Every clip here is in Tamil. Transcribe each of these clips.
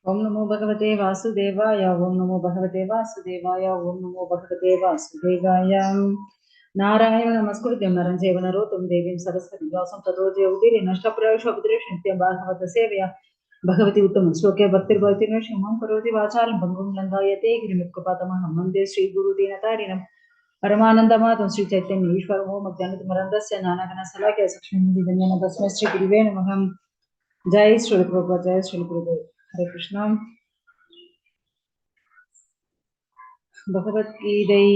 ओम नमो भगवते वासुदेवाय। ओम नमो भगवते वासुदेवाय। ओम नमो भगवते वासुदेवाय। नारायण नमस्कृत्यं नरं चैव नरोत्तमं देवीं सरस्वतीं व्यासं ततो जयमुदीरये नष्टप्रायेषु भागवत सेवया भगवती उत्तम श्लोके भक्तिर्भवति मे क्षमां करोति वाचालं भङ्गुं लङ्घयते गिरिमुखपातमहं वन्दे श्रीगुरुदीनतारिणं परमानन्दमाधवं श्री चैतन्य ईश्वरं मज्जानतिमरन्दस्य नानागणशलाकया चक्षुरुन्मीलितं तस्मै श्रीगुरुवे नमः। जय श्री प्रभुपाद, जय श्री गुरुदेव। हरे कृष्णा। பகவத்கீதை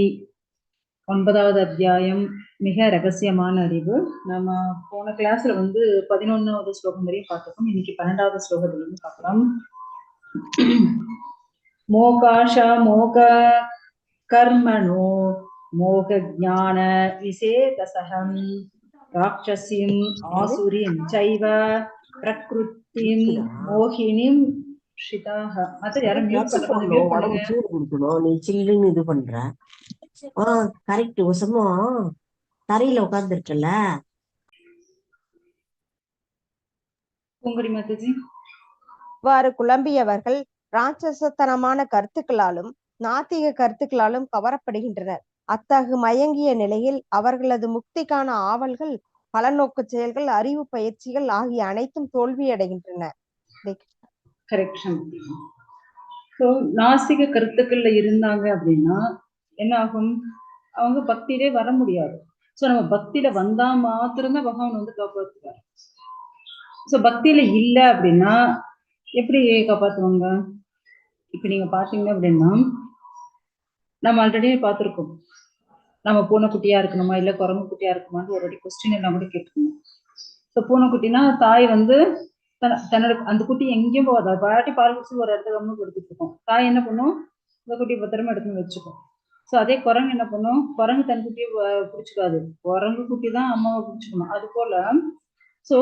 9வது அத்தியாயம் மிக ரகசியமான அறிவு. நம்ம போன கிளாஸ்ல 11வது ஸ்லோகம் வரையும் பார்த்துக்கோம். இன்னைக்கு 12வது ஸ்லோகத்துல இருந்து பார்க்கலாம். மோகாஷா மோக கர்மணோ மோக ஞான விசேதசகம் ராட்சசிம் ஆசுரிம் சைவ பிரகிருதிம் மோகினிம் நீ சில்லுன்னு இது பண்ற. கரெக்ட். ஒசமும் தரையில உட்கார்ந்து இருக்கல. இவ்வாறு குழம்பியவர்கள் ராட்சசத்தனமான கருத்துக்களாலும் நாத்திக கருத்துக்களாலும் கவரப்படுகின்றனர். அத்தகு மயங்கிய நிலையில் அவர்களது முக்திக்கான ஆவல்கள், பலநோக்கு செயல்கள், அறிவு பயிற்சிகள் ஆகிய அனைத்தும் தோல்வியடைகின்றன. நாஸ்திக கருத்துக்கள்ல இருந்தாங்க அப்படின்னா என்ன ஆகும்? அவங்க பக்தியிலே வர முடியாது. சோ நம்ம பக்தியில வந்தா மாத்திரம்தான் பகவான் காப்பாற்றுவார். சோ பக்தியில இல்ல அப்படின்னா எப்படி காப்பாத்துவாங்க? இப்ப நீங்க பாத்தீங்க அப்படின்னா நம்ம ஆல்ரெடி பார்த்திருக்கோம். நம்ம பூனைக்குட்டியா இருக்கணுமா இல்ல குரங்கு குட்டியா இருக்குமான்னு ஒரு வாட்டி கொஸ்டின் எல்லாம் கூட கேட்டுக்கணும். ஸோ பூனைக்குட்டினா தாய் தன்னோட அந்த குட்டி எங்கேயும் போகாது. பாட்டி பால் குடிச்சு ஒரு இடத்துல கம்மு கொடுத்துட்டு இருக்கோம். தாய் என்ன பண்ணும்? இந்த குட்டி பத்திரமா எடுத்துன்னு வச்சுக்கும். ஸோ அதே குரங்கு என்ன பண்ணும்? குரங்கு தன் குட்டியை பிடிச்சிக்காது. குரங்கு குட்டி தான் அம்மாவை பிடிச்சிக்கணும். அது போல ஸோ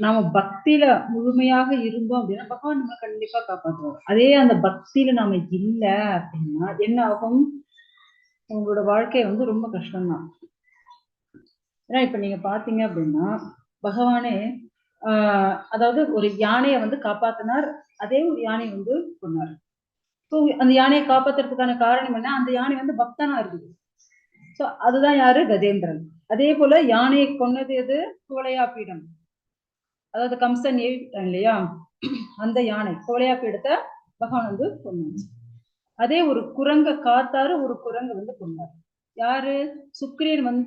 நாம பக்தியில முழுமையாக இருந்தோம் அப்படின்னா பகவான் நம்ம கண்டிப்பா காப்பாற்றுவார். அதே அந்த பக்தியில நாம இல்லை அப்படின்னா என்ன ஆகும்? உங்களோட வாழ்க்கை ரொம்ப கஷ்டம்தான். ஏன்னா இப்ப நீங்க பாத்தீங்க அப்படின்னா பகவானே அதாவது ஒரு யானையை காப்பாத்தினார். அதே ஒரு யானையை கொன்னார். ஸோ அந்த யானையை காப்பாத்துறதுக்கான காரணம் என்ன? அந்த யானை பக்தனா இருக்குது. ஸோ அதுதான் யாரு? கஜேந்திரன். அதே போல யானையை கொன்னது எது? கோலையா பீடம். அதாவது கம்சன் ஏவிட்டான் இல்லையா? அந்த யானை கோலையா பீடத்தை பகவான் கொன்னாச்சு. அதே ஒரு குரங்க காத்தாரு, ஒரு குரங்கு கொன்னார். யாரு? சுக்கிரன்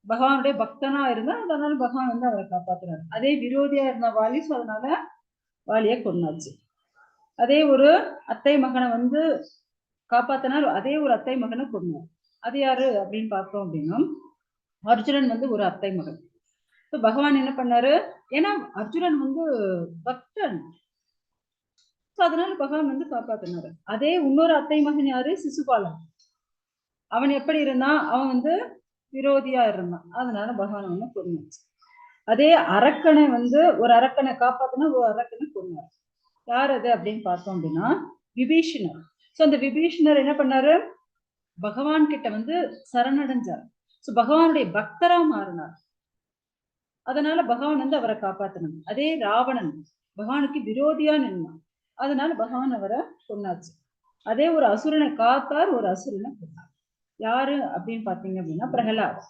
பகவானுடைய பக்தனா இருந்தா அதனால பகவான் அவரை காப்பாத்துறாரு. அதே விரோதியா இருந்த வாலி, ஸோ அதனால வாலிய கொன்னாச்சு. அதே ஒரு அத்தை மகனை காப்பாத்தினார். அதே ஒரு அத்தை மகனை கொன்னார். அது யாரு அப்படின்னு பார்த்தோம் அப்படின்னா அர்ஜுனன் ஒரு அத்தை மகன். ஸோ பகவான் என்ன பண்ணாரு? ஏன்னா அர்ஜுனன் பக்தன். ஸோ அதனால பகவான் காப்பாத்தினாரு. அதே இன்னொரு அத்தை மகன் யாரு? சிசுபாலன். அவன் எப்படி இருந்தான்? அவன் விரோதியா இருந்தான். அதனால பகவான் கொன்னாச்சு. அதே அரக்கனை ஒரு அரக்கனை காப்பாத்தினா ஒரு அரக்கனை கொன்னார். யார் அது அப்படின்னு பார்த்தோம் அப்படின்னா விபீஷணர். ஸோ அந்த விபீஷணர் என்ன பண்ணாரு? பகவான் கிட்ட சரணடைஞ்சார். ஸோ பகவானுடைய பக்தரா மாறினார். அதனால பகவான் அவரை காப்பாத்தினார். அதே ராவணன் பகவானுக்கு விரோதியா நின்றான். அதனால பகவான் அவரை கொன்னாச்சு. அதே ஒரு அசுரனை காத்தார், ஒரு அசுரனை கொன்னார். யாரு அப்படின்னு பாத்தீங்க அப்படின்னா பிரகலாத்.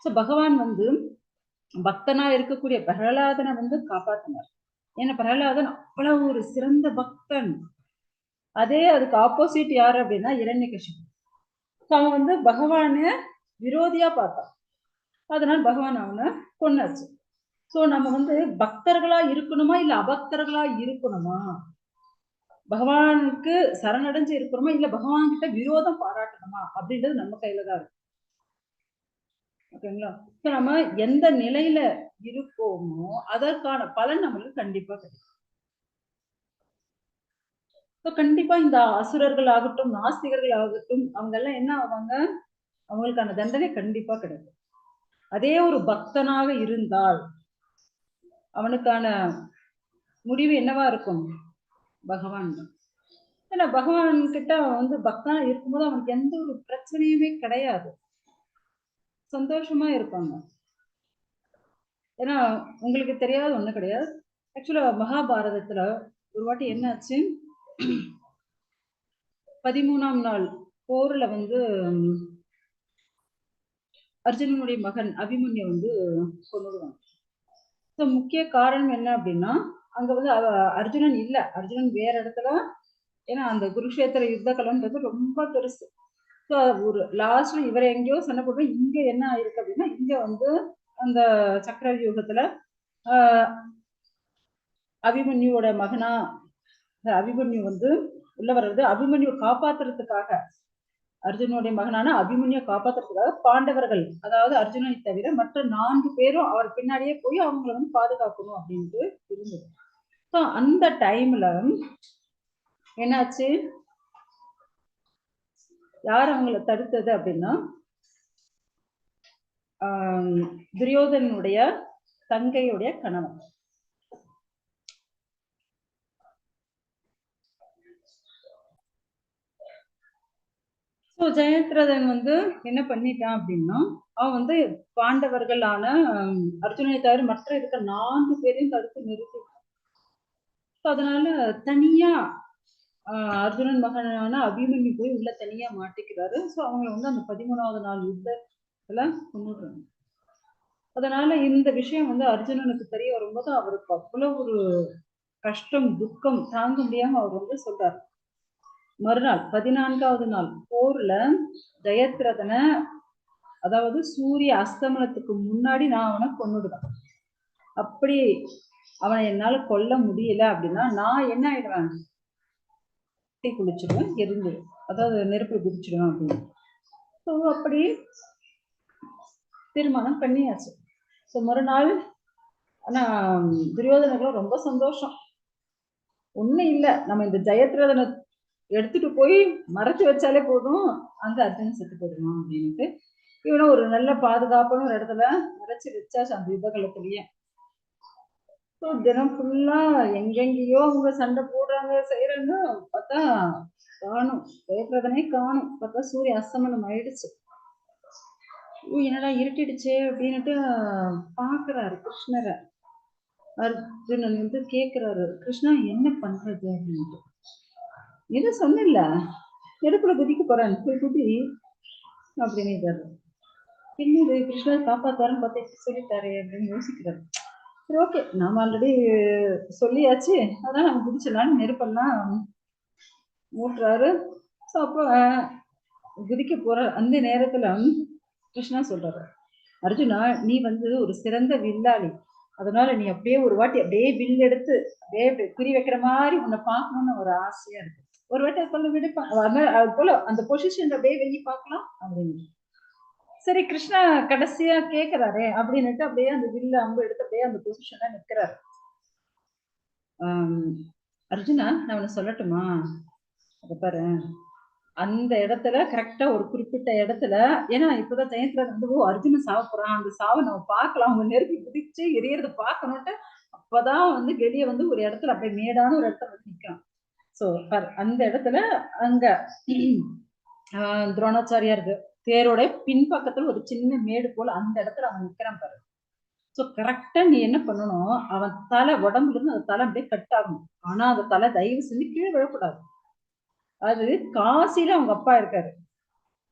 ஸோ பகவான் பக்தனா இருக்கக்கூடிய பிரகலாதனை காப்பாத்தினார். ஏன்னா பிரகலாதன் அவ்வளவு ஒரு சிறந்த பக்தன். அதே அதுக்கு ஆப்போசிட் யாரு அப்படின்னா இரண்யகசிபு. அவன் பகவான விரோதியா பார்த்தான். அதனால பகவான் அவனை கொன்னாச்சு. சோ நம்ம பக்தர்களா இருக்கணுமா இல்ல அபக்தர்களா இருக்கணுமா? பகவானுக்கு சரணடைஞ்சு இருக்கணுமா இல்ல பகவான் கிட்ட விரோதம் பாராட்டணுமா அப்படின்றது நம்ம கையில தான் இருக்கு. ஓகேங்களா? நம்ம எந்த நிலையில இருக்கோமோ அதற்கான பலன் நம்மளுக்கு கண்டிப்பா கிடைக்கும். கண்டிப்பா இந்த அசுரர்கள் ஆகட்டும், நாஸ்திகர்கள் ஆகட்டும், அவங்க எல்லாம் என்ன ஆவாங்க? அவங்களுக்கான தண்டனை கண்டிப்பா கிடைக்கும். அதே ஒரு பக்தனாக இருந்தால் அவனுக்கான முடிவு என்னவா இருக்கும்? பகவான். ஏன்னா பகவான் கிட்ட பக்தனா இருக்கும்போது அவனுக்கு எந்த ஒரு பிரச்சனையுமே கிடையாது. சந்தோஷமா இருப்பாங்க. ஏன்னா உங்களுக்கு தெரியாத ஒண்ணு கிடையாது. ஆக்சுவலா மகாபாரதத்துல ஒரு வாட்டி என்னாச்சு, 13ஆம் நாள் போர்ல வந்து அர்ஜுனனுடைய மகன் அபிமன்யு வந்து கொன்னுடுவாங்க. ஸோ முக்கிய காரணம் என்ன அப்படின்னா, அங்க வந்து அர்ஜுனன் இல்ல, அர்ஜுனன் வேற இடத்துல. ஏன்னா அந்த குருக்ஷேத்திர யுத்த கலன்றது ரொம்ப பெருசு. ஸோ ஒரு லாஸ்ட்ல இவரை எங்கேயோ சண்டை போட்டு இங்க என்ன ஆயிருக்கு அப்படின்னா, இங்க வந்து அந்த சக்கர யுகத்துல அபிமன்யுவோட மகனா அபிமன்யு வந்து உள்ள வர்றது, அபிமன்யு காப்பாத்துறதுக்காக, அர்ஜுனுடைய மகனான அபிமன்யை காப்பாத்துறதுக்காக பாண்டவர்கள், அதாவது அர்ஜுனனை தவிர மற்ற 4 பேரும் அவர் பின்னாடியே போய் அவங்களை வந்து பாதுகாக்கணும் அப்படின்ட்டு இருந்தது. ஸோ அந்த டைம்ல என்னாச்சு, யார் அவங்களை தடுத்தது அப்படின்னா, துரியோதனுடைய தங்கையுடைய கணவன். ஸோ ஜெயத்ரதன் வந்து என்ன பண்ணிட்டான் அப்படின்னா, அவன் வந்து பாண்டவர்களான அர்ஜுனனை தவிர மற்ற இருக்க 4 பேரையும் தடுத்து நிறுத்தி, அதனால தனியா அர்ஜுனன் மகனான அபிமன்யு போய் உள்ள தனியா மாட்டிக்கிறாரு. ஸோ அவங்களை வந்து அந்த 13ஆவது நாள் யுத்தத்துல கொண்டுடுறாங்க. அதனால இந்த விஷயம் வந்து அர்ஜுனனுக்கு தெரிய வரும்போது அவருக்கு அவ்வளவு ஒரு கஷ்டம், துக்கம் தாங்க முடியாம அவர் வந்து சொல்றாரு. மறுநாள் 14ஆவது நாள் போர்ல ஜெயத்ரதனை, அதாவது சூரிய அஸ்தமனத்துக்கு முன்னாடி நான் அவனை கொன்னுடுவேன். அப்படி அவனை என்னால கொல்ல முடியல அப்படின்னா நான் என்ன ஆயிடுவேன், தீ குளிச்சிடுவேன், எரிஞ்சிடும், அதாவது நெருப்பு குதிச்சிடுவேன் அப்படின்னு. ஸோ அப்படி தீர்மானம் பண்ணியாச்சு. ஸோ மறுநாள் ஆனா துரியோதனர்களும் ரொம்ப சந்தோஷம். ஒண்ணும் இல்லை, நம்ம இந்த ஜெயத்ரதனை எடுத்துட்டு போய் மறைச்சு வச்சாலே போதும், அங்க அர்ஜுனன் செத்து போயிடுவான் அப்படின்ட்டு இவனும் ஒரு நல்ல பாதுகாப்பான ஒரு இடத்துல மறைச்சு வச்சாச்சு அந்த யுத்த காலத்திலேயே. ஸோ தினம் ஃபுல்லா எங்கெங்கேயோ அவங்க சண்டை போடுறாங்க செய்யறாங்க, பார்த்தா காணும், ஜெயத்ரதனே காணும். பார்த்தா சூரிய அஸ்தமனம் ஆயிடுச்சு. என்னடா இருட்டிடுச்சே அப்படின்னுட்டு பாக்குறாரு கிருஷ்ணரை. அர்ஜுனன் வந்து கேக்குறாரு, கிருஷ்ணா என்ன பண்றது அப்படின்ட்டு. எது சொன்ன நெருப்புல குதிக்க போறேன், போய் குதி அப்படின்னு. என்னது கிருஷ்ணர் காப்பாத்தாருன்னு பார்த்து சொல்லிட்டாரு அப்படின்னு யோசிக்கிறாரு. சரி ஓகே, நாம ஆல்ரெடி சொல்லியாச்சு, அதான் நம்ம குதிச்சிடலான்னு நெருப்பெல்லாம் மூட்டுறாரு. ஸோ அப்போ குதிக்க போற அந்த நேரத்துல கிருஷ்ணா சொல்றாரு, அர்ஜுனா நீ வந்து ஒரு சிறந்த வில்லாளி, அதனால நீ அப்படியே ஒரு வாட்டி அப்படியே வில் எடுத்து அப்படியே குறி வைக்கிற மாதிரி உன்னை பார்க்கணும்னு ஒரு ஆசையா இருக்கு, ஒரு வாட்டி சொல்ல விடுப்பான் அது போல அந்த பொசிஷன் அப்படியே வெள்ளி பார்க்கலாம் அப்படின்னு. சரி கிருஷ்ணா கடைசியா கேக்குறாரே அப்படின்னுட்டு அப்படியே அந்த வில்ல அம்பு எடுத்து அப்படியே அந்த பொசிஷன்ல நிக்கிறாரு. அர்ஜுனா நான் உன்னை சொல்லட்டுமா, அதை பாரு, அந்த இடத்துல கரெக்டா ஒரு குறிப்பிட்ட இடத்துல, ஏன்னா இப்பதான் ஜெயத்ரதன் வந்து அர்ஜுனன் சாவ போறான், அந்த சாவை நம்ம பார்க்கலாம், அவங்க நெருப்பி குதிச்சு எரியறத பார்க்கணும்ட்டு அப்பதான் வந்து வெளியே வந்து ஒரு இடத்துல அப்படியே மேடான ஒரு இடத்துல வந்து நிக்கிறான். சோ அந்த இடத்துல அங்க துரோணாச்சாரியாருக்கு தேரோட பின்பக்கத்துல ஒரு சின்ன மேடு போல அந்த இடத்துல அவன் நிக்கிறான் பாரு. சோ கரெக்டா நீ என்ன பண்ணணும், அவன் தலை உடம்புல இருந்து அந்த தலை அப்படியே கட் ஆகணும். ஆனா அந்த தலை தயவு செஞ்சு கீழே விழக்கூடாது. அது காசியில அவங்க அப்பா இருக்காரு,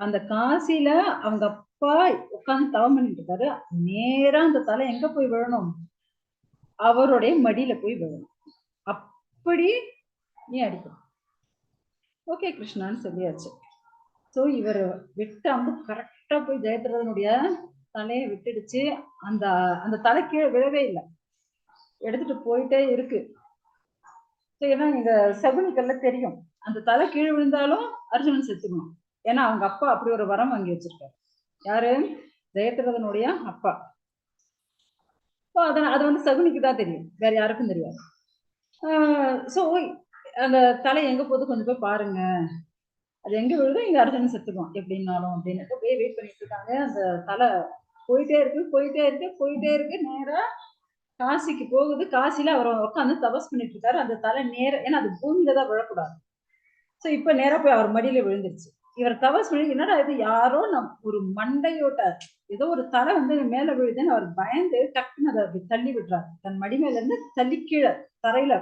அந்த காசியில அவங்க அப்பா உட்கார்ந்து தவம் பண்ணிட்டு இருக்காரு, நேரா அந்த தலை எங்க போய் விழணும், அவருடைய மடியில போய் விழணும். அப்படி நீ அடிக்கணும். ஓகே கிருஷ்ணான்னு சொல்லியாச்சு. ஸோ இவர் விட்ட அம்பு கரெக்டா போய் ஜெயத்ரதனுடைய தலையை விட்டுடுச்சு. அந்த அந்த தலை கீழே விழவே இல்லை, எடுத்துட்டு போயிட்டே இருக்கு. ஏன்னா இங்க சகுனிக்கல்ல தெரியும், அந்த தலை கீழே விழுந்தாலும் அர்ஜுனன் செத்துக்கணும். ஏன்னா அவங்க அப்பா அப்படி ஒரு வரம் வாங்கி வச்சிருக்காரு. யாரு, ஜெயத்ரதனுடைய அப்பா. அது வந்து சகுனிக்கு தான் தெரியும், வேற யாருக்கும் தெரியாது. ஸோ அந்த தலை எங்க போகுது கொஞ்சம் போய் பாருங்க, அது எங்க விழுதோ இங்க அர்ஜுனன் செத்துக்குவான் எப்படின்னாலும் அப்படின்னுட்டு அப்படியே வெயிட் பண்ணிட்டு இருக்காங்க. அந்த தலை போயிட்டே இருக்கு போயிட்டே இருக்கு போயிட்டே இருக்கு, நேரா காசிக்கு போகுது. காசியில அவர் உட்காந்து தபஸ் பண்ணிட்டு இருக்காரு. அந்த தலை நேர, ஏன்னா அது பூமியில தான் விழக்கூடாது. ஸோ இப்ப நேரா போய் அவர் மடியில விழுந்துருச்சு. இவர் தபஸ் பண்ணி என்னடா இது, யாரோ ஒரு மண்டையோட்ட ஏதோ ஒரு தலை வந்து மேல விழுதுன்னு அவர் பயந்து டக்குன்னு அதை அப்படி தள்ளி விடுறாரு. தன் மடி மேல இருந்து தள்ளி கீழே தரையில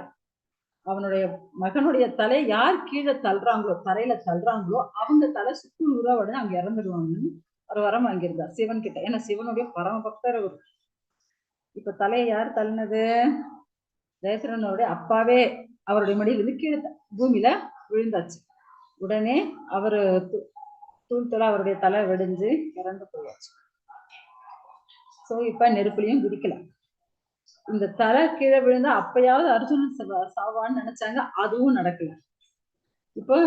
அவனுடைய மகனுடைய தலை யார் கீழே தள்ளுறாங்களோ, தரையில தள்ளுறாங்களோ அவங்க தலை சுக்கு நூறா உடனே அங்க இறந்துடுவாங்கன்னு ஒரு வரம் வாங்கியிருந்தார் சிவன் கிட்ட. ஏன்னா சிவனுடைய பரம பக்தர் அவர். இப்ப தலையை யார் தள்ளினது? ஜெயத்ரனுடைய அப்பாவே அவருடைய மடியிலிருந்து கீழே பூமியில விழுந்தாச்சு. உடனே அவரு தூள் தூளா அவருடைய தலை வெடிஞ்சு இறந்து போயாச்சு. சோ இப்ப நெருப்புலையும் குதிக்கல. இந்த தலை கீழே விழுந்தா அப்பயாவது அர்ஜுனன் சாவான்னு நினைச்சாங்க, அதுவும் நடக்கல. இப்போ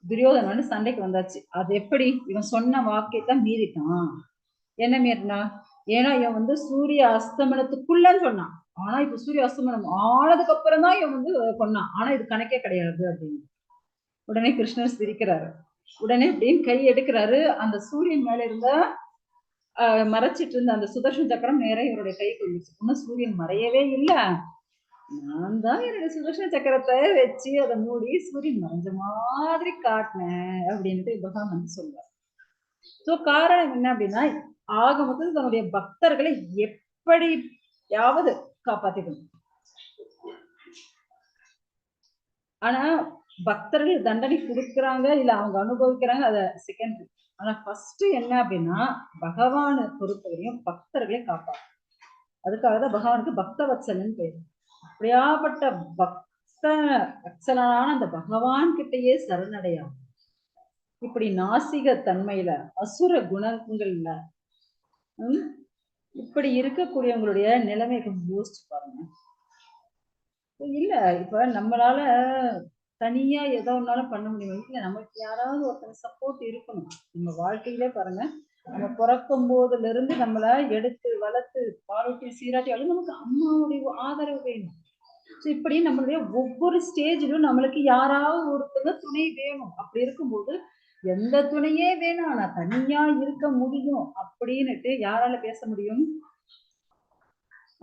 துரியோதனன் சண்டைக்கு வந்தாச்சு. அது எப்படி? இவன் சொன்ன வாக்கியத்தை மீறிட்டான். என்ன மீறினா? ஏன்னா இவன் வந்து சூரிய அஸ்தமனத்துக்குள்ளன்னு சொன்னான். ஆனா இப்ப சூரிய அஸ்தமனம் ஆனதுக்கு அப்புறம் தான் இவன் வந்து கொன்னான். ஆனா இது கணக்கே கிடையாது அப்படின்னு. உடனே கிருஷ்ணர் சிரிக்கிறாரு. உடனே அப்படின்னு கை எடுக்கிறாரு. அந்த சூரியன் மேல இருந்த மறைச்சிட்டு இருந்த அந்த சுதர்ஷன் சக்கரம் நேரம் இவருடைய கைக்கு வந்துச்சு. இன்னும் சூரியன் மறையவே இல்லை. நான் தான் என்னுடைய சுதர்ஷன சக்கரத்தை வச்சு அதை மூடி சூரியன் மறைஞ்ச மாதிரி காட்டினேன் அப்படின்ட்டு பகவான் வந்து சொல்றாரு. சோ காரணம் என்ன அப்படின்னா, ஆக மொத்தம் தன்னுடைய பக்தர்களை எப்படியாவது காப்பாத்திக்கணும். ஆனா பக்தர்கள் தண்டனை கொடுக்குறாங்க இல்ல அவங்க அனுபவிக்கிறாங்க, அத செகண்ட். ஆனா ஃபர்ஸ்ட் என்ன அப்படின்னா, பகவானை பொறுத்தவரையும் பக்தர்களை காப்பாற்று. அதுக்காக தான் பகவானுக்கு பக்தவத்சலன்னு பேரு. அப்படியாப்பட்ட பக்த வத்சலனான அந்த பகவான் கிட்டயே சரணடையாம இப்படி நாசிக தன்மையில அசுர குணங்கள்ல இப்படி இருக்கக்கூடியவங்களுடைய நிலைமை கொஞ்சம் யோசிச்சு பாருங்க. இல்ல இப்ப நம்மளால தனியா ஏதோ ஒன்னாலும் பண்ண முடியும். இல்ல நமக்கு யாராவது ஒருத்தர் சப்போர்ட் இருக்கணும். நம்ம வாழ்க்கையிலே பாருங்க, நம்ம பிறக்கும் போதுல இருந்து நம்மள எடுத்து வளர்த்து பாலூட்டி சீராட்டி அது நமக்கு அம்மாவுடைய ஆதரவு வேணும். இப்படி நம்மளுடைய ஒவ்வொரு ஸ்டேஜிலும் நம்மளுக்கு யாராவது ஒருத்தர் துணை வேணும். அப்படி இருக்கும்போது எந்த துணையே வேணும், ஆனா தனியா இருக்க முடியும் அப்படின்னுட்டு யாரால பேச முடியும்?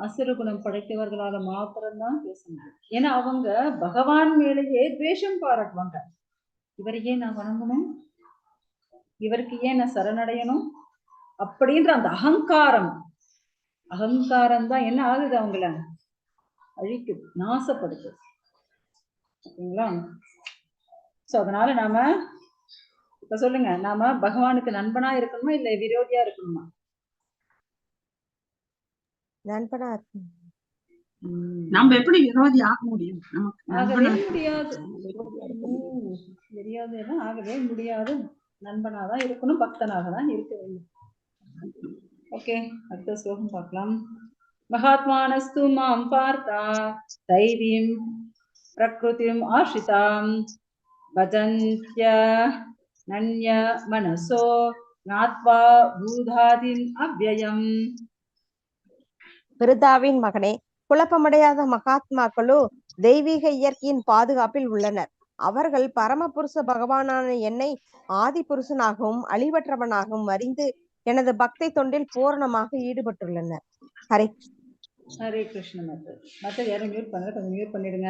அசுர குணம் படைத்தவர்களால மாத்திரம்தான் பேச முடியும். ஏன்னா அவங்க பகவான் மேலேயே துவேஷம் பாராட்டுவாங்க. இவரை ஏன் நான் வணங்கணும், இவருக்கு ஏன் நான் சரணடையணும் அப்படின்ற அந்த அகங்காரம் தான் என்ன ஆகுது, அவங்கள அழிக்குது, நாசப்படுது. ஓகேங்களா? சோ அதனால நாம இப்ப சொல்லுங்க, நாம பகவானுக்கு நண்பனா இருக்கணுமா இல்ல விரோதியா இருக்கணுமா? நண்பனா இருக்கணும். நம்ம எப்படி விரோதி ஆக முடியும்? ஆகவே முடியாது. விரோதியெல்லாம் ஆகவே முடியாது. நண்பனாதான் இருக்கணும், பக்தனாக தான் இருக்க வேண்டும். ஓகே, அடுத்த ஸ்லோகம் பார்க்கலாம். மகாத்மானஸ்து மாம் பார்த்தா தைவீம் பிரகிருதிம் ஆஷ்ரிதாம் பஜந்த்ய நன்ய மனசோ நாத்வா பூதாதின் அவ்யயம். விருதாவின் மகனே, குழப்பமடையாத மகாத்மாக்களோ தெய்வீக இயற்கையின் பாதுகாப்பில் உள்ளனர். அவர்கள் பரமபுருஷ பகவானான என்னை ஆதி புருஷனாகவும் அழிவற்றவனாகவும் அறிந்து எனது பக்தி தொண்டில் பூரணமாக ஈடுபட்டுள்ளனர். ஹரே ஹரே கிருஷ்ண. மற்ற யாரும் மியூட் பண்ணல, கொஞ்சம் மியூட் பண்ணிடுங்க.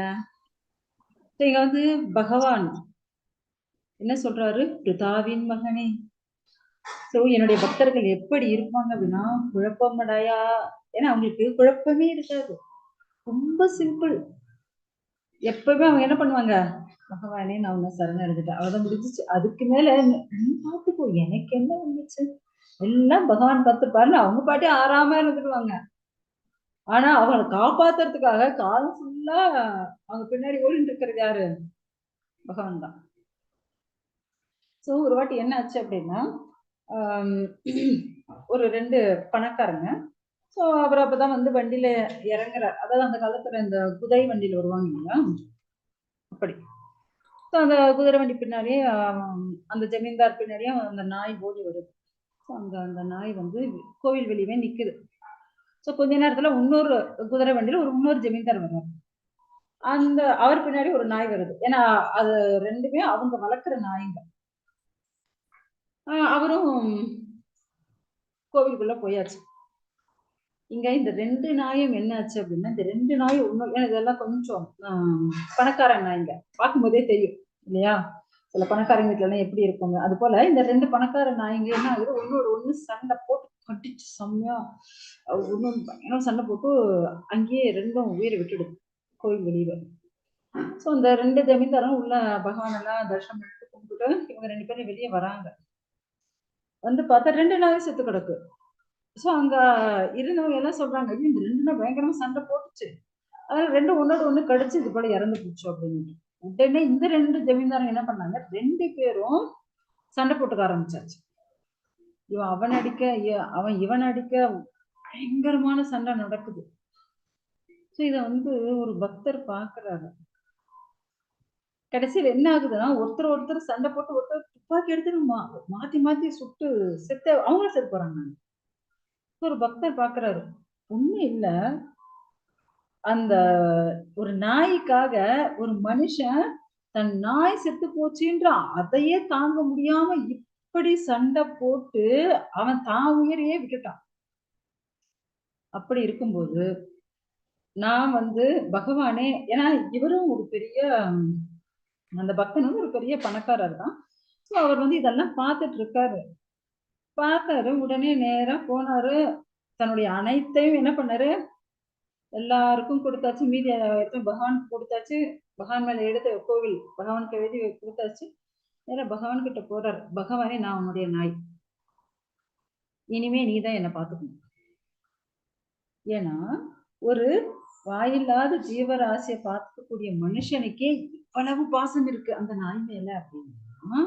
இங்க வந்து பகவான் என்ன சொல்றாரு? பிதாவின் மகனே. சோ என்னுடைய பக்தர்கள் எப்படி இருப்பாங்க அப்படின்னா, குழப்பமடையா. ஏன்னா அவங்களுக்கு குழப்பமே இருக்காது, ரொம்ப சிம்பிள். எப்பவுமே அவங்க என்ன பண்ணுவாங்க? பகவானே நான் உன்னை சரணடைஞ்சிட்டேன், அவதான் முடிஞ்சிச்சு, அதுக்கு மேல பார்த்துக்கோ, எனக்கு என்ன வந்துச்சு, எல்லாம் பகவான் பார்த்துப்பாருன்னு அவங்க பாட்டி ஆறாம இருந்துடுவாங்க. ஆனா அவங்களை காப்பாத்துறதுக்காக காலம் ஃபுல்லா அவங்க பின்னாடி ஓடிட்டு இருக்கிறது யாரு? பகவான் தான். சோ ஒரு வாட்டி என்ன ஆச்சு அப்படின்னா, ஒரு 2 பணக்காரங்க, ஸோ அவர் அப்பதான் வந்து வண்டியில இறங்குறார். அதாவது அந்த காலத்துல இந்த குதிரை வண்டியில வருவாங்க இல்லையா, அப்படி. ஸோ அந்த குதிரை வண்டி பின்னாடியே அந்த ஜமீன்தார் பின்னாடியே அந்த நாய் ஓடி வருது. ஸோ அந்த நாய் வந்து கோவில் வெளியவே நிக்குது. ஸோ கொஞ்ச நேரத்துல இன்னொரு குதிரை வண்டியில இன்னொரு ஜமீன்தார் வருவார். அவர் பின்னாடி ஒரு நாய் வருது. ஏன்னா அது ரெண்டுமே அவங்க வளர்க்குற நாய்ங்க. அவரும் கோவிலுக்குள்ள போயாச்சு. இங்க இந்த 2 நாயும் என்ன ஆச்சு அப்படின்னா, இந்த 2 நாயும் இதெல்லாம் கொஞ்சம் பணக்கார நாய்ங்க, பார்க்கும்போதே தெரியும் இல்லையா? சில பணக்காரங்க வீட்டுல எல்லாம் எப்படி இருப்பாங்க, அது போல இந்த 2 பணக்கார நாய்ங்க என்ன ஆகுது, ஒன்னோட ஒண்ணு சண்டை போட்டு கட்டிச்சு செம்மையா. ஒன்னும் பயங்கர சண்டை போட்டு அங்கேயே 2ம் உயிரை விட்டுடுது கோயில் வெளியில. சோ அந்த 2 ஜமீன்தாரும் உள்ள பகவான் எல்லாம் தரிசனம் பண்ணிட்டு கும்பிட்டு இவங்க 2 பேரும் வெளியே வராங்க. வந்து பார்த்தா 2 நாயும் செத்து கிடக்கு. சோ அங்க இருந்தவங்க எல்லாம் சொல்றாங்க, ஐயோ இந்த 2 நாய் பயங்கரமா சண்டை போட்டுச்சு, அதனால 2 ஒன்னோட ஒண்ணு கடிச்சு இது போல இறந்து போச்சு அப்படின்னு. உடனே இந்த 2 ஜமீன்தாரங்க என்ன பண்ணாங்க, 2 பேரும் சண்டை போட்டுக்க ஆரம்பிச்சாச்சு. இவன் அவன் அடிக்க, அவன் இவன் அடிக்க, பயங்கரமான சண்டை நடக்குது. சோ இத வந்து ஒரு பக்தர் பாக்குறாரு. கடைசியில என்ன ஆகுதுன்னா, ஒருத்தர் சண்டை போட்டு ஒருத்தர் துப்பாக்கி எடுத்து மாத்தி மாத்தி சுட்டு செத்து அவங்களும் செத்து போறாங்க. ஒரு பக்தர் பாக்குறாரு, ஒண்ணும் இல்ல, அந்த ஒரு நாய்க்காக ஒரு மனுஷன் தன் நாய் செத்து போச்சுன்ற அதையே தாங்க முடியாம இப்படி சண்டை போட்டு அவன் தான் உயிரையே விட்டுட்டான். அப்படி இருக்கும்போது நான் வந்து பகவானே, ஏன்னா இவரும் ஒரு பெரிய அந்த பக்தன் வந்து ஒரு பெரிய பணக்காரர் தான். சோ அவர் வந்து இதெல்லாம் பார்த்துட்டு இருக்காரு. பார்த்தாரு, உடனே நேரா போனாரு. தன்னுடைய அனைத்தையும் என்ன பண்ணாரு, எல்லாருக்கும் கொடுத்தாச்சு. மீதி எடுத்து பகவானுக்கு கொடுத்தாச்சு. பகவான் மேல எடுத்து கோவில் பகவானுக்கு எழுதி கொடுத்தாச்சு. நேரா பகவான் கிட்ட போறாரு. பகவானே, நான் உன்னுடைய நாய், இனிமே நீதான் என்ன பார்த்துக்கணும். ஏன்னா ஒரு வாயில்லாத ஜீவராசியை பார்த்துக்கக்கூடிய மனுஷனுக்கே இவ்வளவு பாசம் இருக்கு அந்த நாய் மேல அப்படின்னா,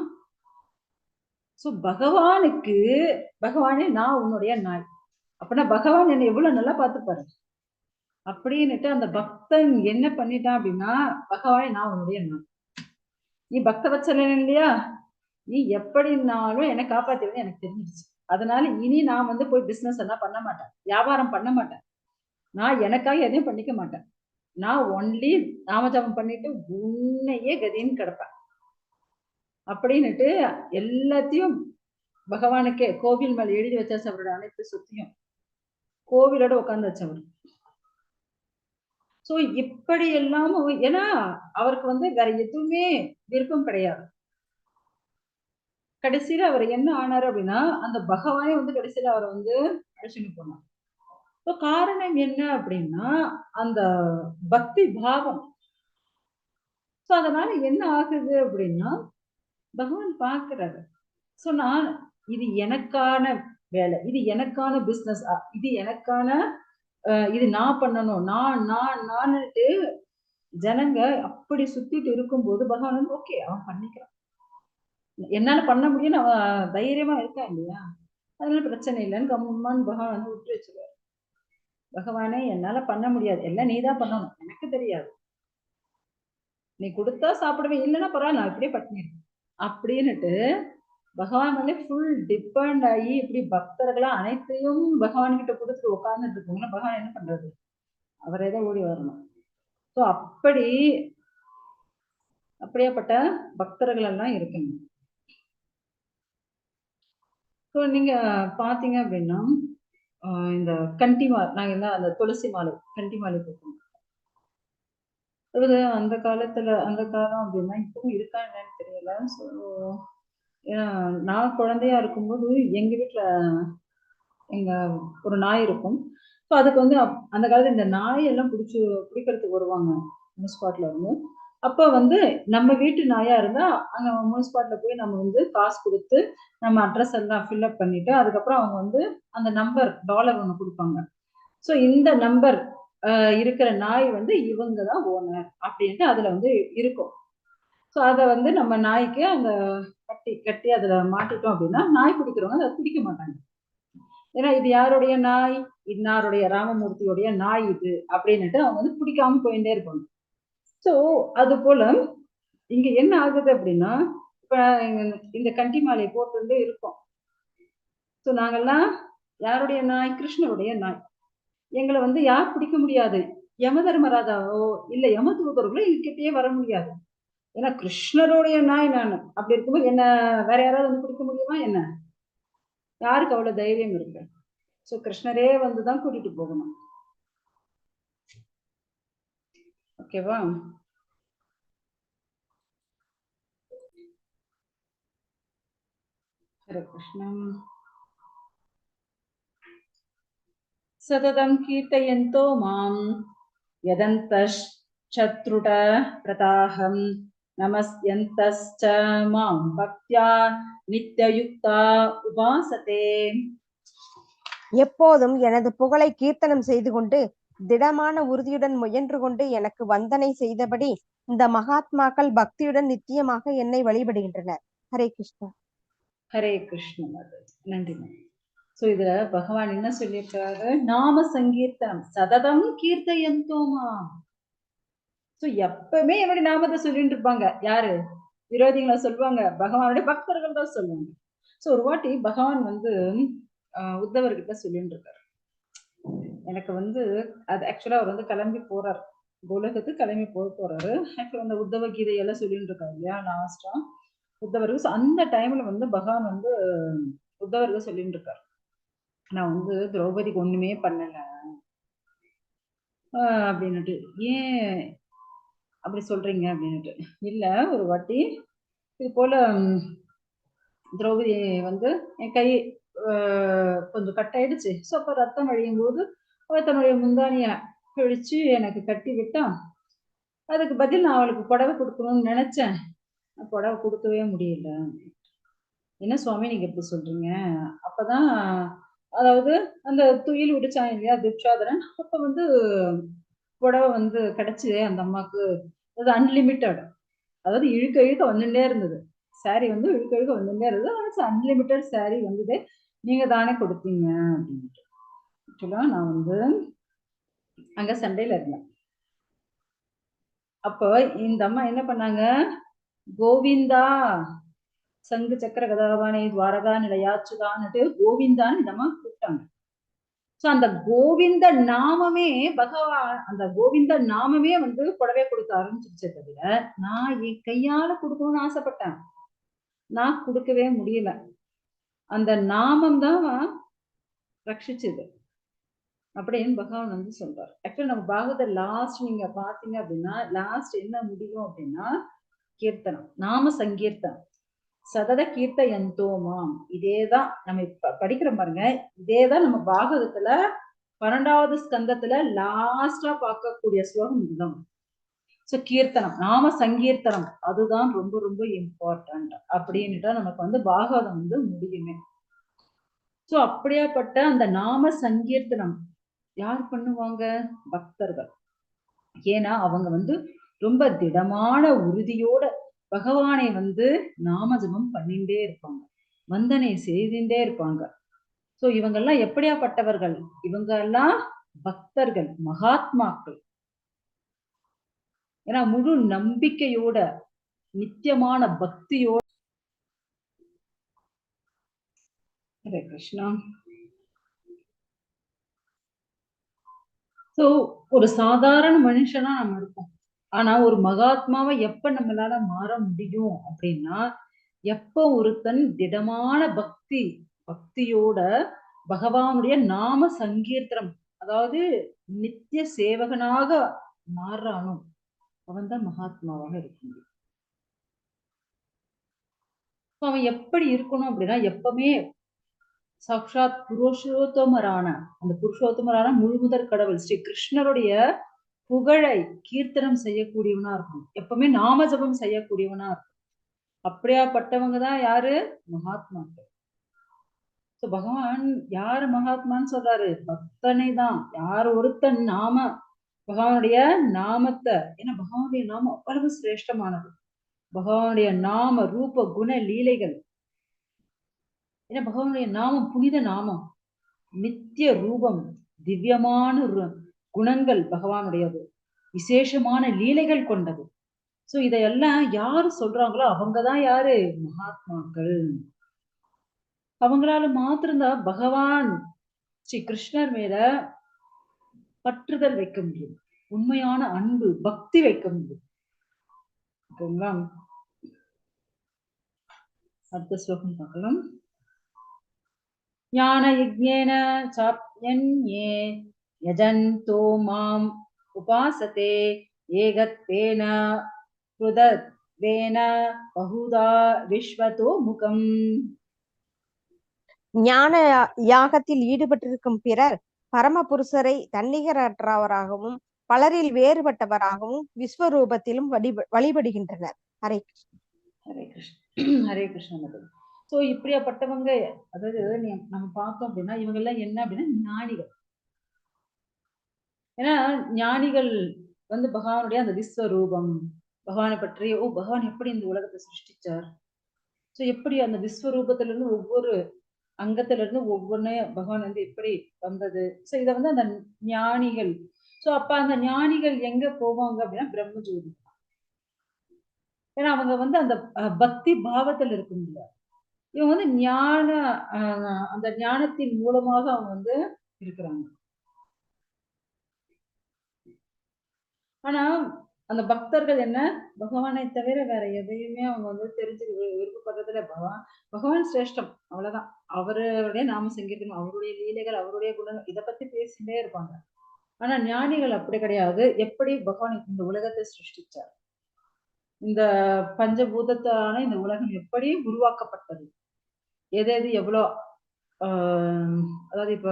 சோ பகவானுக்கு, பகவானே நான் உன்னுடைய நாய், அப்படின்னா பகவான் என்னை எவ்வளவு நல்லா பார்த்துப்பாரு அப்படின்னுட்டு அந்த பக்தன் என்ன பண்ணிட்டான் அப்படின்னா, பகவானே நான் உன்னுடைய நாய், நீ பக்த வச்சலன் இல்லையா, நீ எப்படினாலும் என்னை காப்பாத்துறது எனக்கு தெரிஞ்சிருச்சு. அதனால இனி நான் வந்து போய் பிசினஸ் எல்லாம் பண்ண மாட்டேன், வியாபாரம் பண்ண மாட்டேன், நான் எனக்காக எதையும் பண்ணிக்க மாட்டேன், நான் ஒன்லி நாமஜபம் பண்ணிட்டு உன்னையே கதின்னு கிடப்பேன் அப்படின்னுட்டு எல்லாத்தையும் பகவானுக்கே கோவில் மேல எழுதி வச்சாச்சு. அவரோட அனைத்து சொத்தையும் கோவிலோட உட்கார்ந்து வச்சவர். சோ இப்படி எல்லாம், ஏன்னா அவருக்கு வந்து வேற எதுவுமே விருப்பம் கிடையாது. கடைசியில அவர் என்ன ஆனாரு அப்படின்னா, அந்த பகவானே வந்து கடைசியில அவரை வந்து அழைச்சிட்டு போனார். காரணம் என்ன அப்படின்னா, அந்த பக்தி பாவம். சோ அதனால என்ன ஆகுது அப்படின்னா, பகவான் பார்க்கிறாரு. சோ நான், இது எனக்கான வேலை, இது எனக்கான பிசினஸ், இது எனக்கான இது நான் பண்ணணும், நான்னுட்டு ஜனங்க அப்படி சுத்திட்டு இருக்கும்போது பகவான் வந்து ஓகே அவன் பண்ணிக்கிறான், என்னால பண்ண முடியும்னு அவன் தைரியமா இருக்கான் இல்லையா, அதனால பிரச்சனை இல்லைன்னு கம்மான்னு பகவான் வந்து விட்டு வச்சுருவாரு. பகவானே, என்னால பண்ண முடியாது, எல்லாம் நீதான் பண்ணணும், எனக்கு தெரியாது, நீ கொடுத்தா சாப்பிடுவேன், இல்லைன்னா பரவாயில்ல நான் இப்படியே பட்டினி அப்படின்னுட்டு பகவான் வந்து ஃபுல் டிபெண்ட் ஆகி இப்படி பக்தர்களா அனைத்தையும் பகவான் கிட்ட கொடுத்துட்டு உட்கார்ந்துட்டு இருக்கோம்னா பகவான் என்ன பண்றது, அவரே தான் ஓடி வரணும். ஸோ அப்படியாப்பட்ட பக்தர்கள் எல்லாம் இருக்குங்க. ஸோ நீங்க பாத்தீங்க அப்படின்னா, இந்த கண்டி மாலை, நாங்க என்ன அந்த துளசி மாலை, கண்டி மாலை போட்டோம். அந்த காலத்துல, அந்த காலம் அப்படின்னா இப்பவும் இருக்கா என்னன்னு தெரியல. ஸோ ஏன்னா நான் குழந்தையா இருக்கும்போது எங்க வீட்டுல எங்க ஒரு நாய் இருக்கும். ஸோ அதுக்கு வந்து அந்த காலத்துல இந்த நாய் எல்லாம் பிடிக்கிறதுக்கு வருவாங்க முனிஸ்பாட்ல இருந்து. அப்ப வந்து நம்ம வீட்டு நாயா இருந்தா அங்க முனிஸ்பாட்ல போய் நம்ம வந்து காசு கொடுத்து நம்ம அட்ரஸ் எல்லாம் ஃபில்அப் பண்ணிட்டு அதுக்கப்புறம் அவங்க வந்து அந்த நம்பர் டாலர் ஒண்ணு கொடுப்பாங்க. ஸோ இந்த நம்பர் இருக்கிற நாய் வந்து இவங்க தான் ஓனர் அப்படின்ட்டு அதுல வந்து இருக்கும். ஸோ அதை வந்து நம்ம நாய்க்கு அந்த கட்டி அதுல மாட்டிட்டோம் அப்படின்னா நாய் பிடிக்கிறவங்க அதை பிடிக்க மாட்டாங்க. ஏன்னா இது யாருடைய நாய், இன்னாருடைய ராமமூர்த்தியுடைய நாய் இது அப்படின்னுட்டு அவங்க வந்து பிடிக்காம போயிட்டே இருப்பாங்க. சோ அது போல இங்க என்ன ஆகுது அப்படின்னா, இப்ப இந்த கண்டி மாலையை போட்டு இருக்கோம். சோ நாங்கெல்லாம் யாருடைய நாய், கிருஷ்ணருடைய நாய். எங்களை வந்து யார் பிடிக்க முடியாது, யம தர்மராஜாவோ இல்ல யம தூதர்களோ எங்ககிட்டயே வர முடியாது. ஏன்னா கிருஷ்ணருடைய நாய் நான். அப்படி இருக்கும்போது என்ன வேற யாராவது வந்து பிடிக்க முடியுமா என்ன? யாருக்கு அவ்வளவு தைரியம் இருக்கு? சோ கிருஷ்ணரே வந்துதான் கூட்டிட்டு போகணும். ஓகேவா? ஹரே கிருஷ்ணம். சததம் கீர்த்தயந்தோ மாம் யதந்தச்ருட பிரதாஹம் நமஸ்யந்தஸ்ச மாம் பக்த்யா நித்யயுக்தா உபாசதே. எப்போதும் எனது புகழை கீர்த்தனம் செய்து கொண்டு திடமான உறுதியுடன் முயன்று கொண்டு எனக்கு வந்தனை செய்தபடி இந்த மகாத்மாக்கள் பக்தியுடன் நித்தியமாக என்னை வழிபடுகின்றனர். ஹரே கிருஷ்ணா. ஹரே கிருஷ்ண. நன்றி. சோ இதுல பகவான் என்ன சொல்லியிருக்காரு? நாம சங்கீர்த்தனம் சததம் கீர்த்தயந்தோமா. சோ எப்பவுமே என்னுடைய நாமத்தை சொல்லிட்டு இருப்பாங்க. யாரு? விரோதிகளை சொல்லுவாங்க, பகவானுடைய பக்தர்கள் தான் சொல்லுவாங்க. சோ ஒரு வாட்டி பகவான் உத்தவர்கிட்ட சொல்லிட்டு இருக்காரு, எனக்கு அது ஆக்சுவலா அவர் கிளம்பி போறாரு, கோலகத்துக்கு கிளம்பி போறாரு. ஆக்சுவலா அந்த உத்தவ கீதையெல்லாம் சொல்லிட்டு இருக்காரு இல்லையா லாஸ்டா உத்தவருக்கு. அந்த டைம்ல பகவான் உத்தவருக்கு சொல்லிட்டு இருக்காரு, நான் திரௌபதிக்கு ஒண்ணுமே பண்ணல அப்படின்னுட்டு. ஏன் அப்படி சொல்றீங்க அப்படின்னுட்டு. இல்ல, ஒரு வாட்டி இது போல திரௌபதி என் கை கொஞ்சம் கட்டாயிடுச்சு. ஸோ அப்ப ரத்தம் வழியும் போது அவள் தன்னுடைய முந்தானிய கழிச்சு எனக்கு கட்டி விட்டான். அதுக்கு பதில் நான் அவளுக்கு புடவை கொடுக்கணும்னு நினைச்சேன், புடவை கொடுக்கவே முடியல. என்ன சுவாமி நீங்க எப்படி சொல்றீங்க? அப்பதான் அதாவது அந்த துயில் விடுச்சான் இல்லையா துச்சாதரன், அப்ப புடவை கிடைச்சு அந்த அம்மாவுக்கு. அது அன்லிமிட்டட், அதாவது இழுக்க இழுக்க வந்துட்டே இருந்தது. சாரி இழுக்க இழுக்க வந்துட்டே இருந்தது. அன்லிமிட்டட் சாரி வந்தது, நீங்க தானே கொடுத்தீங்க அப்படின்ட்டு. ஆக்சுவலா நான் அங்க சண்டையில இருந்தேன். அப்போ இந்த அம்மா என்ன பண்ணாங்க, கோவிந்தா சங்கு சக்கர கதாபாணி துவாரகா நிலையாச்சுதான்னுட்டு கோவிந்தான்னு இந்த அம்மா கூப்பிட்டாங்க. சோ அந்த கோவிந்த நாமமே பகவான், அந்த கோவிந்த நாமமே புடவை கொடுக்க ஆரம்பிச்சிருச்சே தவிர நான் என் கையால கொடுக்கணும்னு ஆசைப்பட்டேன், நான் கொடுக்கவே முடியல. அந்த நாமம் தான் ரட்சிச்சது அப்படின்னு பகவான் சொல்றாரு. ஆக்சுவலி நம்ம பாகவத லாஸ்ட் நீங்க பாத்தீங்க அப்படின்னா லாஸ்ட் என்ன முடியும் அப்படின்னா கீர்த்தனம், நாம சங்கீர்த்தனம். சதத கீர்த்தயந்தோமாம். இதேதான் நம்ம இப்ப படிக்கிறோம் பாருங்க, இதேதான் நம்ம பாகவதத்துல 12வது ஸ்கந்தத்துல லாஸ்டா பார்க்கக்கூடிய ஸ்லோகம் இதுதான். சோ கீர்த்தனம், நாம சங்கீர்த்தனம், அதுதான் ரொம்ப ரொம்ப இம்பார்ட்டன்ட் அப்படின்னுட்டா நமக்கு பாகவதம் முடியுமே. சோ அப்படியாப்பட்ட அந்த நாம சங்கீர்த்தனம் யார் பண்ணுவாங்க? பக்தர்கள். ஏன்னா அவங்க ரொம்ப திடமான உறுதியோட பகவானை நாம ஜபம் பண்ணிட்டே இருப்பாங்க, வந்தனை செய்துட்டே இருப்பாங்க. சோ இவங்கெல்லாம் எப்படியாப்பட்டவர்கள்? இவங்க எல்லாம் பக்தர்கள், மகாத்மாக்கள். ஏன்னா முழு நம்பிக்கையோட நித்தியமான பக்தியோட. ஹரே கிருஷ்ணா. சோ ஒரு சாதாரண மனுஷனா நம்ம இருக்கோம். ஆனா ஒரு மகாத்மாவை எப்ப நம்மளால மாற முடியும் அப்படின்னா, எப்ப ஒருத்தன் திடமான பக்தியோட பகவானுடைய நாம சங்கீர்த்தனம், அதாவது நித்திய சேவகனாக மாறுறானோ அவன் தான் மகாத்மாவாக இருக்க முடியும். அவன் எப்படி இருக்கணும் அப்படின்னா, எப்பவுமே சாக்ஷாத் புருஷோத்தமரான, அந்த புருஷோத்தமரான முழுமுதற் கடவுள் ஸ்ரீ கிருஷ்ணருடைய புகழை கீர்த்தனம் செய்யக்கூடியவனா இருக்கும், எப்பவுமே நாம ஜபம் செய்யக்கூடியவனா இருக்கும். அப்படியாப்பட்டவங்க தான் யாரு? மகாத்மாக்கள். பகவான் யாரு மகாத்மான்னு சொல்றாரு? பக்தனை தான். யார் ஒருத்தன் பகவானுடைய நாமத்தை, ஏன்னா பகவானுடைய நாமம் அவ்வளவு சிரேஷ்டமானது. பகவானுடைய நாம ரூப குண லீலைகள், ஏன்னா பகவானுடைய நாமம் புனித நாமம், நித்திய ரூபம், திவ்யமான குணங்கள் பகவானுடையது, விசேஷமான லீலைகள் கொண்டது. சோ இதையெல்லாம் யாரு சொல்றாங்களோ அவங்கதான் யாரு? மகாத்மாக்கள். அவங்களால மாத்திரம்தான் பகவான் ஸ்ரீ கிருஷ்ணர் மேல பற்றுதல் வைக்க முடியும், உண்மையான அன்பு பக்தி வைக்க முடியும். ஓகேங்களா? அடுத்த ஸ்லோகம் பார்க்கலாம். ஞான யஜ்ஞேன சாப்யன்யே யஜந்தோ மாம் உபாசதே ஏகத்வேன ருதத்வேன பஹுதா விஸ்வதோ முகம். ஞான யாகத்தில் ஈடுபட்டிருக்கும் பிறர் பரமபுருஷரை தன்னிகரற்றவராகவும் பலரில் வேறுபட்டவராகவும் விஸ்வரூபத்திலும் வழிபடுகின்றனர். ஹரே கிருஷ்ணா. ஹரே கிருஷ்ணா. ஹரே கிருஷ்ணா மதன். சோ இப்படியாப்பட்டவங்க, அதாவது நம்ம பார்த்தோம் அப்படின்னா இவங்க எல்லாம் என்ன அப்படின்னா ஞானிகள். ஏன்னா ஞானிகள் வந்து பகவானுடைய அந்த விஸ்வரூபம், பகவானை பற்றி, பகவான் எப்படி இந்த உலகத்தை சிருஷ்டிச்சார், சோ எப்படி அந்த விஸ்வரூபத்துல இருந்து ஒவ்வொரு அங்கத்துல இருந்து ஒவ்வொன்னு பகவான் வந்து எப்படி வந்தது, சோ இத வந்து அந்த ஞானிகள். சோ அப்ப அந்த ஞானிகள் எங்க போவாங்க அப்படின்னா பிரம்மஜோதி. ஏன்னா அவங்க வந்து அந்த பக்தி பாவத்துல இருக்க முடியாது. இவங்க வந்து ஞான அந்த ஞானத்தின் மூலமாக அவங்க வந்து இருக்கிறாங்க. ஆனா அந்த பக்தர்கள் என்ன, பகவானை தவிர வேற எதையுமே அவங்க வந்து தெரிஞ்சு விருப்பப்படுறதுல பகவான் சிரேஷ்டம், அவ்வளவுதான். அவருடைய நாம சங்கீதம், அவருடைய லீலைகள், அவருடைய குணங்கள், இதை பத்தி பேசிட்டே இருப்பாங்க. ஆனா ஞானிகள் அப்படி கிடையாது. எப்படி பகவான் இந்த உலகத்தை சிருஷ்டிச்சார், இந்த பஞ்சபூதத்தான இந்த உலகம் எப்படி உருவாக்கப்பட்டது, எது எது எவ்வளோ, அதாவது இப்ப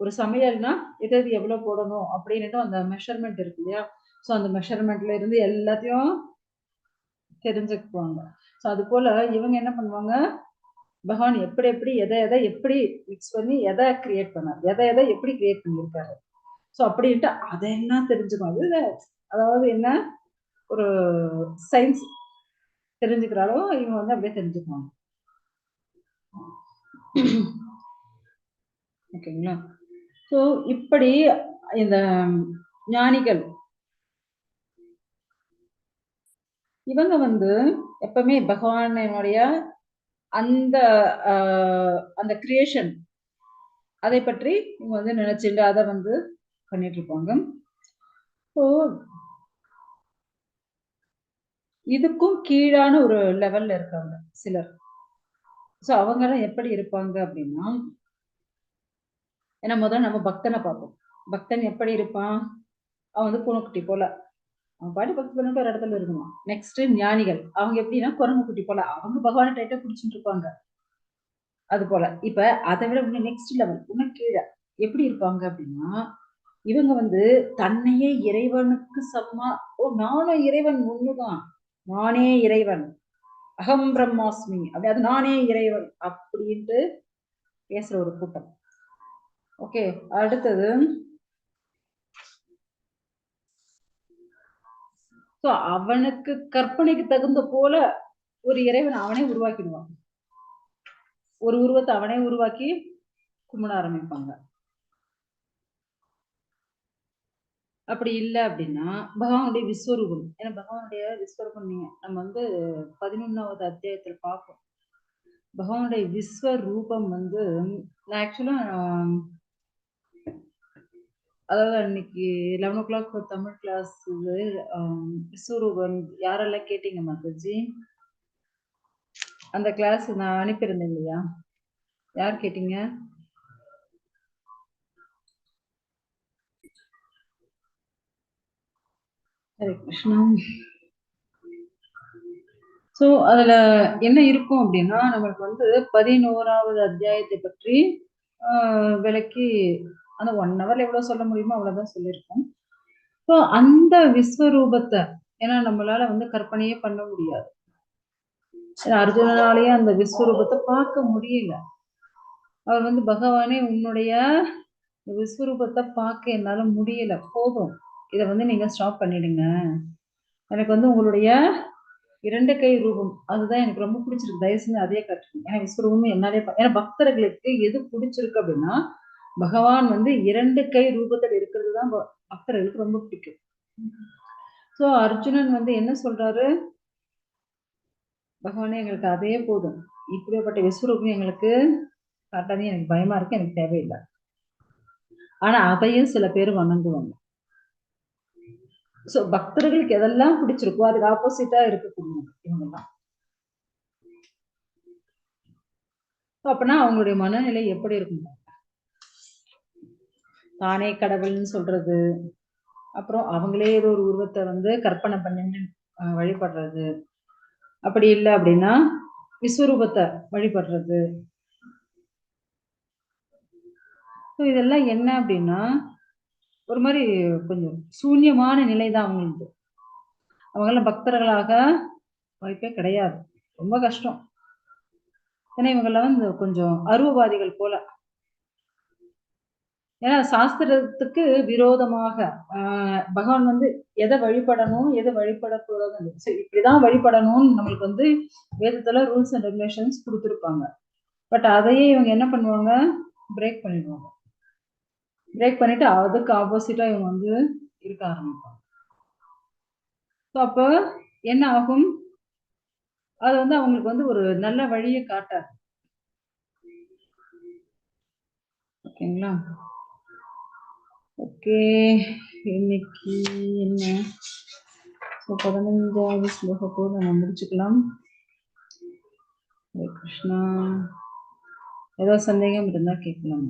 ஒரு சமையல்னா எது எது எவ்வளவு போடணும் அப்படின்னுட்டு அந்த மெஷர்மெண்ட் இருக்கு இல்லையா, சோ அந்த மெஷர்மெண்ட்ல இருந்து எல்லாத்தையும் தெரிஞ்சுக்குவாங்க. சோ அது போல இவங்க என்ன பண்ணுவாங்க, பகவான் எப்படி எப்படி எதை எதை எப்படி மிக்ஸ் பண்ணி எதை கிரியேட் பண்ணார், எதை எதை எப்படி கிரியேட் பண்ணியிருக்காரு, சோ அப்படின்ட்டு அதெல்லாம் தெரிஞ்சுக்குவாங்க. அதாவது என்ன, ஒரு சயின்ஸ் தெரிஞ்சுக்கிறாரோ இவங்க வந்து அப்படியே தெரிஞ்சுக்குவாங்க. ஓகேங்களா. சோ இப்படி இந்த ஞானிகள் இவங்க வந்து எப்பவுமே பகவானுடைய அந்த அந்த கிரியேஷன் அதை பற்றி இவங்க வந்து நினைச்சுட்டு அதை வந்து பண்ணிட்டு இருப்பாங்க. ஸோ இதுக்கும் கீழான ஒரு லெவல்ல இருக்காங்க சிலர். ஸோ அவங்க எல்லாம் எப்படி இருப்பாங்க அப்படின்னா, ஏன்னா முதல்ல நம்ம பக்தனை பார்ப்போம். பக்தன் எப்படி இருப்பான், அவன் வந்து பூனைக்குட்டி போல அவன் பாடி பக்தி பண்ணிட்டு ஒரு இடத்துல இருக்கணும். நெக்ஸ்ட் ஞானிகள், அவங்க எப்படின்னா குரங்கு குட்டி போல, அவங்க பகவானை டைட்டா பிடிச்சிட்டு இருப்பாங்க. அது போல இப்ப அதை விட இன்னும் நெக்ஸ்ட் லெவல் இன்னும் கீழே எப்படி இருப்பாங்க அப்படின்னா, இவங்க வந்து தன்னையே இறைவனுக்கு சமமா, நானும் இறைவன் ஒண்ணுதான், நானே இறைவன், அகம் பிரம்மாஸ்மி அப்படி, அது நானே இறைவன் அப்படின்ட்டு பேசுற ஒரு கூட்டம். ஓகே, அடுத்தது அவனுக்கு கற்பனைக்கு தகுந்த போல ஒரு இறைவன் அவனே உருவாக்கிடுவான். ஒரு உருவத்தை அவனே உருவாக்கி கும்பிட ஆரம்பிப்பாங்க. அப்படி இல்லை அப்படின்னா பகவானுடைய விஸ்வரூபம், ஏன்னா பகவானுடைய விஸ்வரூபம் நம்ம வந்து 11வது அத்தியாயத்துல பார்ப்போம். பகவானுடைய விஸ்வரூபம் வந்து நான் ஆக்சுவலா அதாவது அன்னைக்கு 11 o'clock தமிழ் கிளாஸ் விஸ்வரூபம் யாரெல்லாம் கேட்டீங்க மாதாஜி, அந்த கிளாஸ் நான் அனுப்பியிருந்தேன் இல்லையா, யார் கேட்டீங்க? ஹரே கிருஷ்ணா. சோ அதுல என்ன இருக்கும் அப்படின்னா, நம்மளுக்கு வந்து 11வது அத்தியாயத்தை பற்றி விளக்கி அந்த 1 hour எவ்வளவு சொல்ல முடியுமோ அவ்வளவுதான் சொல்லியிருக்கோம். ஸோ அந்த விஸ்வரூபத்தை ஏன்னா நம்மளால வந்து கற்பனையே பண்ண முடியாது. அர்ஜுனனாலேயே அந்த விஸ்வரூபத்தை பார்க்க முடியல. அவர் வந்து பகவானே உன்னுடைய விஸ்வரூபத்தை பார்க்க என்னால முடியல, போதும், இதை வந்து நீங்க ஸ்டாப் பண்ணிடுங்க, எனக்கு வந்து உங்களுடைய 2 கை ரூபம் அதுதான் எனக்கு ரொம்ப பிடிச்சிருக்கு, தயவு செஞ்சு அதே காட்டுங்க. ஏன்னா விஸ்வரூபம் என்னாலே, ஏன்னா பக்தர்களுக்கு எது பிடிச்சிருக்கு அப்படின்னா பகவான் வந்து 2 கை ரூபத்தில் இருக்கிறது தான் பக்தர்களுக்கு ரொம்ப பிடிக்கும். சோ அர்ஜுனன் வந்து என்ன சொல்றாரு, பகவானே எங்களுக்கு அதே போதும், இப்படிப்பட்ட விஸ்வரூபம் எங்களுக்கு காட்டாதே, எனக்கு பயமா இருக்கு, எனக்கு தேவையில்லை. ஆனா அதையும் சில பேர் வணங்குவாங்க. சோ பக்தர்களுக்கு எதெல்லாம் பிடிச்சிருக்கோ அதுக்கு ஆப்போசிட்டா இருக்கக்கூடியவங்க இவங்கெல்லாம். அப்படின்னா அவங்களுடைய மனநிலை எப்படி இருக்கும், தானே கடவுள்னு சொல்றது, அப்புறம் அவங்களே ஏதோ ஒரு உருவத்தை வந்து கற்பனை பண்ணி வழிபடுறது, அப்படி இல்லை அப்படின்னா விஸ்வரூபத்தை வழிபடுறது, ஸோ இதெல்லாம் என்ன அப்படின்னா ஒரு மாதிரி கொஞ்சம் சூன்யமான நிலை தான் அவங்களுக்கு. அவங்கெல்லாம் பக்தர்களாக வாய்ப்பே கிடையாது, ரொம்ப கஷ்டம். ஏன்னா இவங்கெல்லாம் வந்து கொஞ்சம் அருவவாதிகள் போல. ஏன்னா சாஸ்திரத்துக்கு விரோதமாக பகவான் வந்து எதை வழிபடணும் எதை வழிபடக்கூடாது, இப்படிதான் வழிபடணும்னு நம்மளுக்கு வந்து வேதத்துல ரூல்ஸ் அண்ட் ரெகுலேஷன்ஸ் கொடுத்துருப்பாங்க. பட் அதையே இவங்க என்ன பண்ணுவாங்க, பிரேக் பண்ணிடுவாங்க. பிரேக் பண்ணிட்டு அதுக்கு ஆப்போசிட்டா இவங்க வந்து இருக்க ஆரம்பிப்பாங்க. அப்ப என்ன ஆகும், அது வந்து அவங்களுக்கு வந்து ஒரு நல்ல வழியை காட்டாது. ஓகேங்களா? ஓகே, இன்னைக்கு என்ன 15வது ஸ்லோகத்தோடு நம்ம முடிச்சுக்கலாம். ஹரே கிருஷ்ணா. ஏதோ சந்தேகம் இருந்தா கேட்கலாம்.